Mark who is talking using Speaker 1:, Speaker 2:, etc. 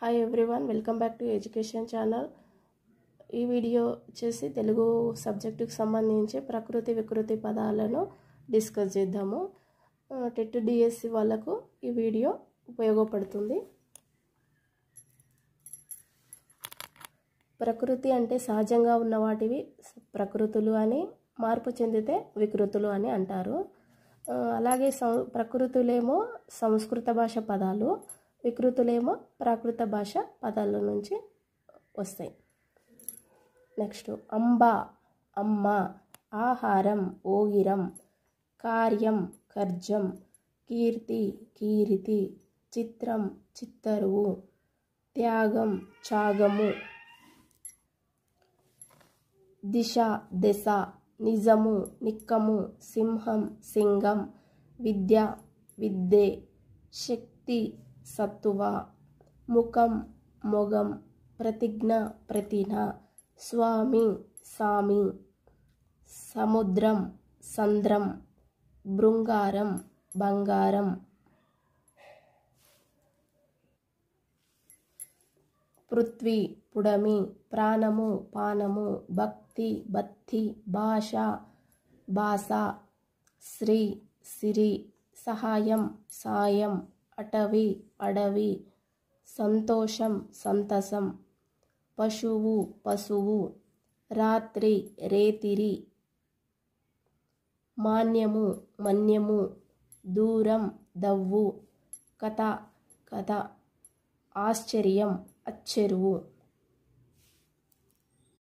Speaker 1: Hi everyone, welcome back to education channel. ఈ video వచ్చేసి తెలుగు సబ్జెక్టుకి సంబంధించి ప్రకృతి వికృతి పదాలను డిస్కస్ చేద్దాము. టెట్ డిఎస్సి వాళ్ళకు ఈ వీడియో ఉపయోగపడుతుంది. ప్రకృతి అంటే సహజంగా ఉన్న వాటివి ప్రకృతులు అని, మార్పు చెందితే వికృతులు అని అంటారు. అలాగే ప్రకృతులేమో సంస్కృత భాష పదాలు, వికృతులేమో ప్రాకృత భాష పదాల నుంచి వస్తాయి. నెక్స్ట్ అంబ అమ్మ, ఆహారం ఓగిరం, కార్యం కర్జం, కీర్తి కీరితి, చిత్రం చిత్తరువు, త్యాగం త్యాగము, దిశ దశ, నిజము నిక్కము, సింహం సింగం, విద్య విద్యే, శక్తి సత్తువ, ముఖం మొగం, ప్రతిజ్ఞ ప్రతిన, స్వామి సామి, సముద్రం సంద్రం, బృంగారం బంగారం, పృథ్వీ పుడమి, ప్రాణము పానము, భక్తి బత్తి, భాష భాష, శ్రీ సిరి, సహాయం సాయం, అటవి అడవి, సంతోషం సంతసం, పశువు పశువు, రాత్రి రేతిరి, మాన్యము మన్యము, దూరం దవ్వు, కథ కథ, ఆశ్చర్యం అచ్చెరువు.